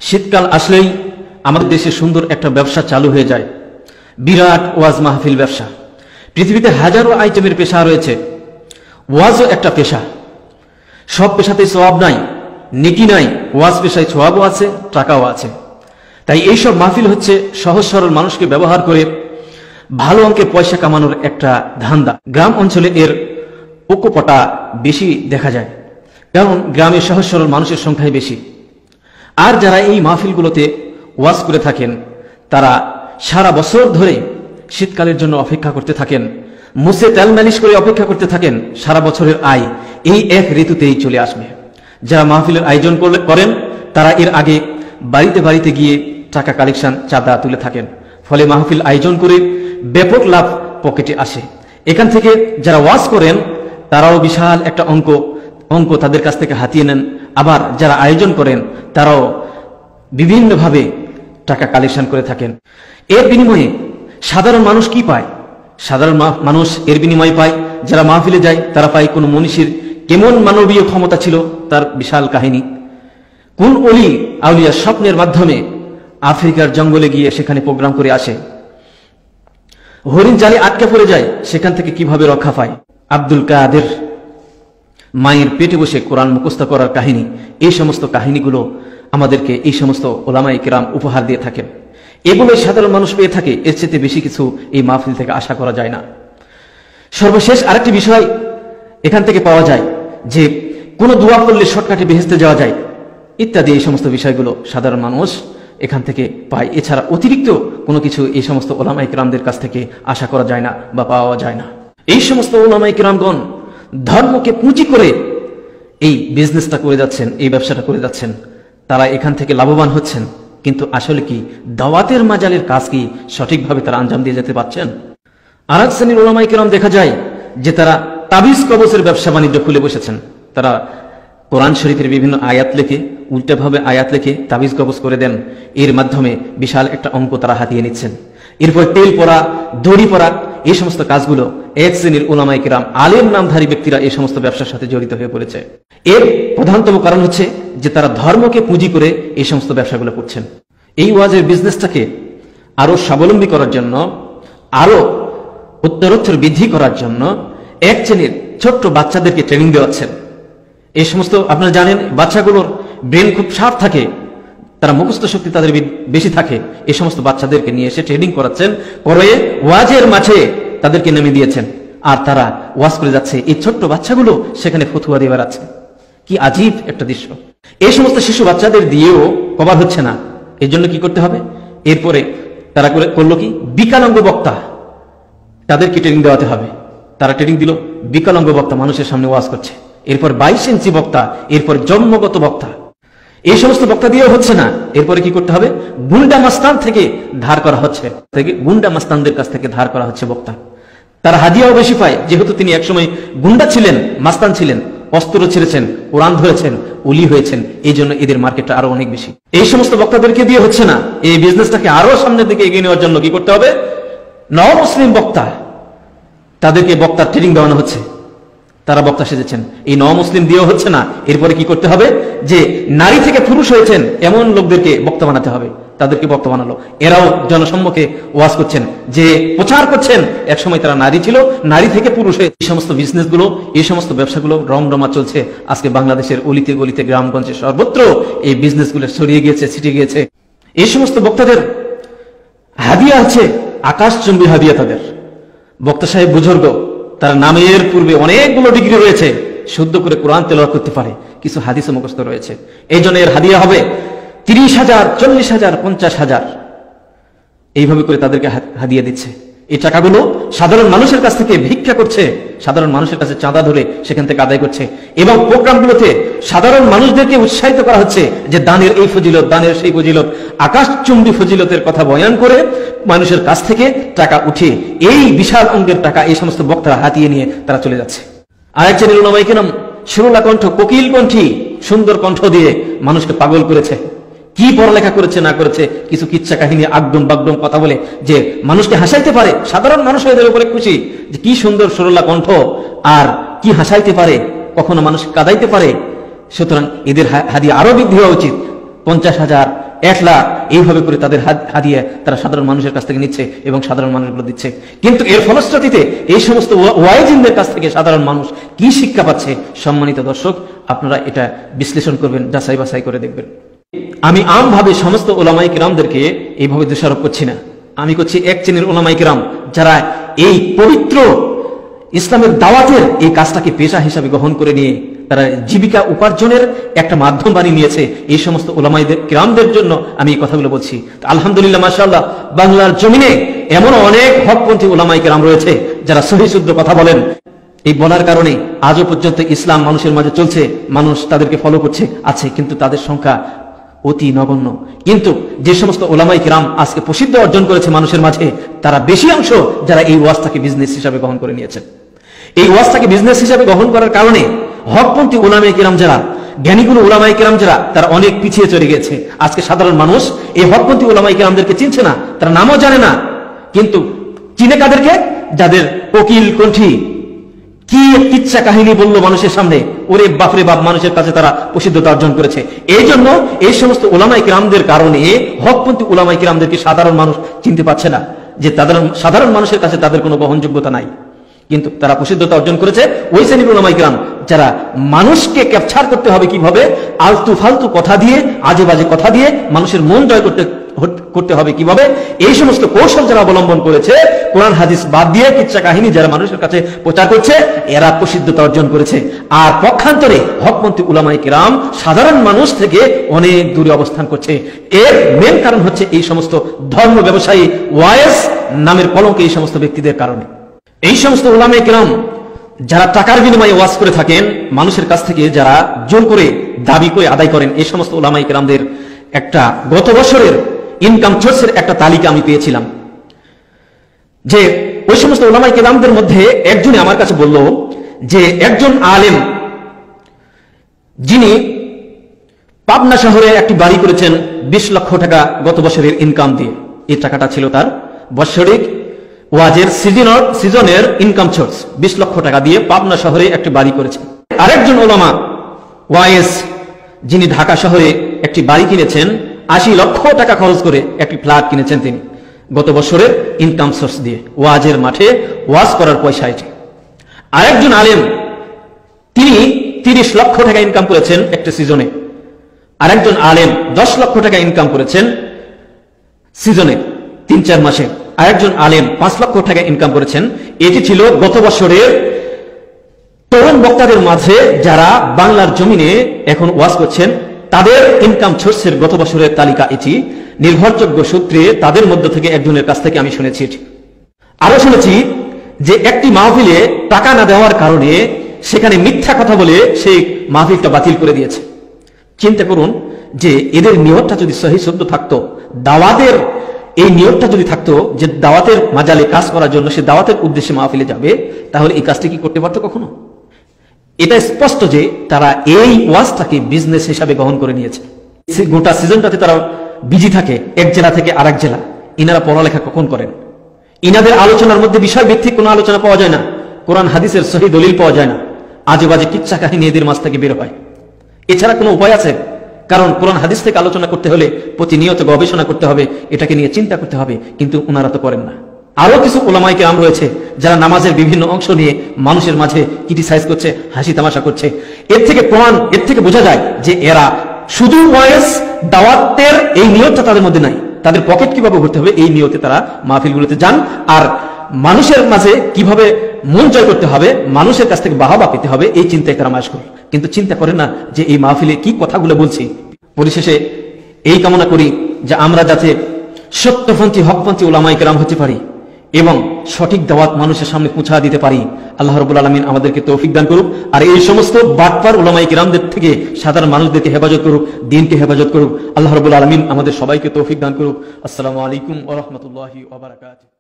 শীতকাল আসলেই আমাদের দেশে সুন্দর একটা ব্যবসা চালু হয়ে যায়, বিরাট ওয়াজ মাহফিল ব্যবসা। পৃথিবীতে হাজারো আইটেমের পেশা রয়েছে, ওয়াজও একটা পেশা। সব পেশাতে সওয়াব নাই, নেকি নাই। ওয়াজ পেশায় সওয়াবও আছে, টাকাও আছে। তাই এইসব মাহফিল হচ্ছে সহজ সরল মানুষকে ব্যবহার করে ভালো অঙ্কের পয়সা কামানোর একটা ধান্দা। গ্রাম অঞ্চলে এর প্রকোপটা বেশি দেখা যায়, কারণ গ্রামে সহজ সরল মানুষের সংখ্যাই বেশি। আর যারা এই মাহফিলগুলোতে ওয়াজ করে থাকেন তারা সারা বছর ধরে শীতকালের জন্য অপেক্ষা করতে থাকেন, মুছে তেল মালিশ করে অপেক্ষা করতে থাকেন। সারা বছরের আয় এই এক ঋতুতেই চলে আসবে। যারা মাহফিলের আয়োজন করেন তারা এর আগে বাড়িতে বাড়িতে গিয়ে টাকা কালেকশন, চাঁদা তুলে থাকেন। ফলে মাহফিল আয়োজন করে ব্যাপক লাভ পকেটে আসে। এখান থেকে যারা ওয়াজ করেন তারাও বিশাল একটা অঙ্ক তাদের কাছ থেকে হাতিয়ে নেন। আবার যারা আয়োজন করেন তারাও বিভিন্নভাবে টাকা কালেকশন করে থাকেন। এর বিনিময়ে সাধারণ মানুষ কি পায়? সাধারণ মানুষ এর বিনিময়ে পায়, যারা মাহফিলে যায় তারা পায় কোন মনীষীর কেমন মানবীয় ক্ষমতা ছিল তার বিশাল কাহিনী। কোন অলি আউলিয়া স্বপ্নের মাধ্যমে আফ্রিকার জঙ্গলে গিয়ে সেখানে প্রোগ্রাম করে আসে, হরিণ জালে আটকে পড়ে যায়, সেখান থেকে কিভাবে রক্ষা পায়। আব্দুল কাদের মায়ের পেটে বসে কোরআন মুখস্থ করার কাহিনী, এই সমস্ত কাহিনীগুলো আমাদেরকে এই সমস্ত ওলামায়ে কেরাম উপহার দিয়ে থাকেন। এগুলোই সাধারণ মানুষ পেয়ে থাকে, এর চেয়ে বেশি কিছু এই মাহফিল থেকে আশা করা যায় না। সর্বশেষ আরেকটি বিষয় এখান থেকে পাওয়া যায় যে কোনো দোয়া করলে শর্টকাটে বেহেশতে যাওয়া যায় ইত্যাদি। এই সমস্ত বিষয়গুলো সাধারণ মানুষ এখান থেকে পায়। এছাড়া অতিরিক্ত কোনো কিছু এই সমস্ত ওলামায়ে কেরামদের কাছ থেকে আশা করা যায় না বা পাওয়া যায় না। এই সমস্ত ওলামায়ে কেরামগণ ধর্মকে পুঁজি করে এই বিজনেসটা করে যাচ্ছেন, এই ব্যবসাটা করে যাচ্ছেন। তারা এখান থেকে লাভবান হচ্ছেন, কিন্তু আসলে কি দাওয়াতের মাজালের কাজ কি সঠিকভাবে তারা আঞ্জাম দিয়ে যেতে পারছেন? আর এক শ্রেণীর ওলামায়ে কেরাম দেখা যায় যে তারা তাবিজ কবজের ব্যবসা বাণিজ্য খুলে বসেছেন। তারা কোরআন শরীফের বিভিন্ন আয়াত লেখে, উল্টাভাবে আয়াত লেখে তাবিজ কবজ করে দেন। এর মাধ্যমে বিশাল একটা অঙ্ক তারা হাতিয়ে নিচ্ছেন। এরপর তেল পরা, দড়ি পরা, এই সমস্ত কাজগুলো এক শ্রেণীর ওলামায়ে কেরাম, আলেম নামধারী ব্যক্তিরা এই সমস্ত ব্যবসার সাথে জড়িত হয়ে পড়েছে। এর প্রধানতম কারণ হচ্ছে যে তারা ধর্মকে পুঁজি করে এই সমস্ত ব্যবসাগুলো করছেন। এই ওয়াজের বিজনেসটাকে আরো স্বাবলম্বী করার জন্য, আরো উত্তরোত্তর বৃদ্ধি করার জন্য এক শ্রেণীর ছোট্ট বাচ্চাদেরকে ট্রেনিং দেওয়াচ্ছেন। এই সমস্ত আপনারা জানেন বাচ্চাগুলোর ব্রেন খুব শার্প থাকে, তারা মুখস্থ শক্তি তাদের বেশি থাকে। এই সমস্ত বাচ্চাদেরকে নিয়ে এসে ট্রেনিং করাচ্ছেন, করে ওয়াজের মাঝে তাদেরকে নেমে দিয়েছেন। আর তারা ওয়াজ করে যাচ্ছে, এই ছোট্ট বাচ্চাগুলো সেখানে ফতুয়া দিয়ে বেড়াচ্ছে। কি আজীব একটা দৃশ্য! এই সমস্ত শিশু বাচ্চাদের দিয়েও কভার হচ্ছে না। এর জন্য কি করতে হবে? এরপরে তারা করলো কি, বিকলাঙ্গ বক্তা, তাদেরকে ট্রেনিং দেওয়াতে হবে। তারা ট্রেনিং দিল, বিকলাঙ্গ বক্তা মানুষের সামনে ওয়াজ করছে। এরপর 22 ইঞ্চি বক্তা, এরপর জন্মগত বক্তা। এই সমস্ত বক্তা দিয়েও হচ্ছে না। এরপরে কি করতে হবে? গুন্ডা মাস্তান থেকে ধার করা হচ্ছে, গুন্ডা মাস্তানদের কাছ থেকে ধার করা হচ্ছে বক্তা। তারা হাদিয়াও বেশি পায়, যেহেতু তিনি একসময় গুন্ডা ছিলেন, মাস্তান ছিলেন, অস্ত্র ছেড়েছেন, কোরআন ধরেছেন, ওলি হয়েছেন। এই জন্য এদের মার্কেটটা আরো অনেক বেশি। এই সমস্ত বক্তাদেরকে দিয়ে হচ্ছে না। এই বিজনেসটাকে আরো সামনের দিকে এগিয়ে নেওয়ার জন্য কি করতে হবে? নও মুসলিম বক্তা, তাদেরকে বক্তার ট্রেনিং দেওয়ানো হচ্ছে, তারা বক্তা সেজেছেন। এই নও মুসলিম দিয়েও হচ্ছে না। এরপরে কি করতে হবে? যে নারী থেকে পুরুষ হয়েছেন এমন লোকদেরকে বক্তা বানাতে হবে, তাদেরকে বক্তা বানালো। এরাও জনসম্মুখে ওয়াজ করছেন, যে প্রচার করছেন একসময় তারা নারী ছিল, নারী থেকে পুরুষ হয়ে। এই সমস্ত বিজনেসগুলো, এই সমস্ত ব্যবসাগুলো রমরমা চলছে। আজকে বাংলাদেশের অলিতে গলিতে, গ্রামগঞ্জে সর্বত্র এই বিজনেসগুলো ছড়িয়ে গিয়েছে, ছিটে গিয়েছে। এই সমস্ত বক্তাদের হাদিয়া আছে আকাশচুম্বী হাদিয়া। তাদের বক্তা সাহেব বুজুর্গ, তার নামের পূর্বে অনেকগুলো ডিগ্রি রয়েছে, শুদ্ধ করে কোরআন তেলাওয়াত করতে পারে, কিছু হাদিসে মুখস্থ রয়েছে। এই জন্য এর হাদিয়া হবে 30,000, 40,000, 50,000, এইভাবে করে তাদেরকে হাদিয়া দিচ্ছে। এই টাকাগুলো সাধারণ মানুষের কাছ থেকে ভিক্ষা করছে, সাধারণ মানুষের কাছে চাঁদা ধরে সেখান থেকে আদায় করছে। এবং প্রোগ্রামগুলোতে সাধারণ মানুষদেরকে উৎসাহিত করা হচ্ছে যে দানের এই ফজিলত, দানের সেই ফজিলত, আকাশচুম্বী ফজিলতের কথা বয়ান করে মানুষের কাছ থেকে টাকা উঠে এই বিশাল অঙ্কের টাকা এই সমস্ত বক্তারা হাতিয়ে নিয়ে তারা চলে যাচ্ছে। আরেক চ্যানেল ওলামায়ে কেরাম সুরলা কণ্ঠ, কোকিল কণ্ঠী, সুন্দর কণ্ঠ দিয়ে মানুষকে পাগল করেছে। কি পড়ালেখা করেছে না করেছে, কিছু কিচ্ছা কাহিনী আগডম বাগডম কথা বলে যে মানুষকে হাসাইতে পারে। সাধারণ মানুষ এদের উপরে খুশি যে কি সুন্দর সুরলা কণ্ঠ, আর কি হাসাইতে পারে, কখনো মানুষ কাঁদাইতে পারে। সুতরাং এদের হাদিয়া আরো বৃদ্ধি হওয়া উচিত। 50,000, একলা এইভাবে করে তাদের হাদিয়া তারা সাধারণ মানুষের কাছ থেকে নিচ্ছে এবং সাধারণ মানুষগুলো দিচ্ছে। কিন্তু এর ফলশ্রুতিতে এই সমস্ত ওয়াইজিনদের কাছ থেকে সাধারণ মানুষ কি শিক্ষা পাচ্ছে? সম্মানিত দর্শক, আপনারা এটা বিশ্লেষণ করবেন, যাচাই বাছাই করে দেখবেন। আমি আমভাবে সমস্ত ওলামাই কিরামদেরকে এইভাবে দোষারোপ করছি না, আমি করছি এক শ্রেণীর ওলামাই কিরাম যারা এই পবিত্র ইসলামের দাওয়াতের এই কাজটাকে পেশা হিসাবে গ্রহণ করে নিয়ে তারা জীবিকা উপার্জনের একটা মাধ্যম বানিয়ে নিয়েছে। এই সমস্ত ওলামাইদের কিরামদের জন্য আমি এই কথাগুলো বলছি। আলহামদুলিল্লাহ, মাশাআল্লাহ, বাংলার জমিনে এমন অনেক হকপন্থী ওলামাই কিরাম রয়েছে যারা সহি শুদ্ধ কথা বলেন। এই বলার কারণে আজও পর্যন্ত ইসলাম মানুষের মাঝে চলছে, মানুষ তাদেরকে ফলো করছে আছে, কিন্তু তাদের সংখ্যা অতি নগণ্য। কিন্তু যে সমস্ত ওলামাই কিরাম আজকে প্রসিদ্ধ অর্জন করেছে মানুষের মাঝে, তারা বেশি অংশ যারা এই ওয়াজটাকে বিজনেস হিসাবে গ্রহণ করে নিয়েছেন। এই ওয়াজটাকে বিজনেস হিসাবে গ্রহণ করার কারণে হকপন্থী ওলামাই কিরাম যারা, জ্ঞানীগুলো ওলামাই কিরাম যারা, তারা অনেক পিছিয়ে চলে গেছে। আজকে সাধারণ মানুষ এই হকপন্থী ওলামাই কিরামদেরকে চিনছে না, তারা নামও জানে না। কিন্তু চিনে কাদেরকে? যাদের কোকিল কণ্ঠী কি কিচ্ছা কাহিনী বললো মানুষের সামনে, ওরে বাপরে বাপ, মানুষের কাছে তারা প্রসিদ্ধতা অর্জন করেছে। এই জন্য এই সমস্ত ওলামাই কিরামদের কারণে হকপন্থী ওলামাই কিরামদেরকে সাধারণ মানুষ চিনতে পারছে না, যে সাধারণ মানুষের কাছে তাদের কোনো গ্রহণযোগ্যতা নাই। কিন্তু তারা প্রসিদ্ধতা অর্জন করেছে ওই শ্রেণীর ওলামাই কিরাম যারা মানুষকে ক্যাপচার করতে হবে কিভাবে, আলতু ফালতু কথা দিয়ে, আজে বাজে কথা দিয়ে মানুষের মন জয় করতে হবে কিভাবে, এই সমস্ত কৌশল যারা অবলম্বন করেছে, কোরআন হাদিস বাদ দিয়ে কিচ্ছা কাহিনী যারা মানুষের কাছে প্রচার করছে, এরা প্রসিদ্ধতা অর্জন করেছে। আর পক্ষান্তরে হকপন্থী উলামায়ে কিরাম সাধারণ মানুষ থেকে অনেক দূরে অবস্থান করছে। এর মেন কারণ হচ্ছে এই সমস্ত ধর্ম ব্যবসায়ী ওয়াইস নামের কলঙ্ক এই সমস্ত ব্যক্তিদের কারণে। এই সমস্ত উলামায়ে কিরাম যারা টাকার বিনিময়ে ওয়াজ করে থাকেন, মানুষের কাছ থেকে যারা জোর করে দাবি করে আদায় করেন, এই সমস্ত উলামায়ে কিরামদের একটা গত বছরের ইনকাম সোর্সের একটা তালিকা আমি পেয়েছিলাম, যে ওই সমস্ত উলামায়ে কিরামদের মধ্যে একজনে আমার কাছে বলল যে একজন আলেম যিনি পাবনা শহরে একটি বাড়ি করেছেন 20 লক্ষ টাকা গত বছরের ইনকাম দিয়ে। এই টাকাটা ছিল তার বাৎসরিক ওয়াজের সিজনের ইনকাম সোর্স। 20 লক্ষ টাকা দিয়ে পাবনা শহরে একটি বাড়ি করেছেন। আরেকজন ওলামা ওয়াইস যিনি ঢাকা শহরে একটি বাড়ি কিনেছেন, 80 লক্ষ টাকা খরচ করে একটি ফ্ল্যাট কিনেছেন তিনি গত বছরের ইনকাম সোর্স দিয়ে, ওয়াজের মাঠে ওয়াজ করার পয়সা এটি। আরেকজন আলেম তিনি 30 লক্ষ টাকা ইনকাম করেছেন একটা সিজনে। আরেকজন আলেম 10 লক্ষ টাকা ইনকাম করেছেন সিজনে 3-4 মাসে। আরেকজন আলেম 5 লক্ষ টাকা ইনকাম করেছেন। এটি ছিল গত বছরের তরুণ বক্তাদের মাঝে যারা বাংলার জমিনে এখন ওয়াজ করছেন, তাদের ইনকাম সোর্সের গত বছরের তালিকা এটি। নির্ভরযোগ্য সূত্রে তাদের মধ্য থেকে একজনের কাছ থেকে আমি শুনেছি। আরো শুনেছি যে একটি মাহফিলে টাকা না দেওয়ার কারণে সেখানে মিথ্যা কথা বলে সেই মাহফিলটা বাতিল করে দিয়েছে। চিন্তা করুন যে এদের নিয়তটা যদি সহিহ শুদ্ধ থাকতো, দাওয়াতের এই নিয়তটা যদি থাকতো যে দাওয়াতের মাজালে কাজ করার জন্য সে দাওয়াতের উদ্দেশ্যে মাহফিলে যাবে, তাহলে এই কাজটি কি করতে পারতো কখনো? এটা স্পষ্ট যে তারা এই ওয়াজটাকে বিজনেস হিসাবে গ্রহণ করে নিয়েছে। গোটা সিজনটাতে তারা বিজি থাকে, এক জেলা থেকে আরেক জেলা। ইনারা পড়ালেখা কখন করেন? ইনাদের আলোচনার মধ্যে বিষয় ভিত্তিক কোনো আলোচনা পাওয়া যায় না, কোরআন হাদিসের সহি দলিল পাওয়া যায় না, আজে বাজে কিচ্ছা কাহিনী এদের মাঝ থেকে বের হয়। এছাড়া কোনো উপায় আছে? কারণ কোরআন হাদিস থেকে আলোচনা করতে হলে প্রতিনিয়ত গবেষণা করতে হবে, এটাকে নিয়ে চিন্তা করতে হবে, কিন্তু ওনারা তো করেন না। আরো কিছু উলামায়ে কিরাম রয়েছে যারা নামাজের বিভিন্ন অংশ নিয়ে মানুষের মাঝে ক্রিটিসাইজ করছে, হাসি তামাশা করছে। এর থেকে বোঝা যায় যে এরা শুধু ওয়াইজ দাওয়াতের এই নিয়তটা তাদের মধ্যে নাই। তাদের পকেট কিভাবে ভরতে হবে এই নিয়তে তারা মাহফিলগুলোতে যান, আর মানুষের মাঝে কিভাবে মন জয় করতে হবে, মানুষের কাছ থেকে বাহবা পেতে হবে, এই চিন্তায় তারা মাশগুল। কিন্তু চিন্তা করেন না যে এই মাহফিলে কি কথাগুলো বলছি। পরিশেষে এই কামনা করি যে আমরা যাতে সত্যপন্থী হকপন্থী উলামায়ে কিরাম হতে পারি এবং সঠিক দাওয়াত মানুষের সামনে পৌঁছা দিতে পারি। আল্লাহ রাব্বুল আলামিন আমাদেরকে তৌফিক দান করুক, আর এই সমস্ত বাটপার উলামায়ে কিরামদের থেকে সাধারণ মানুষদেরকে হেফাজত করুক, দ্বীনকে হেফাজত করুক। আল্লাহ রাব্বুল আলামিন আমাদের সবাইকে তৌফিক দান করুক। আসসালামু আলাইকুম ওয়া রাহমাতুল্লাহি ওয়া বারাকাতুহু।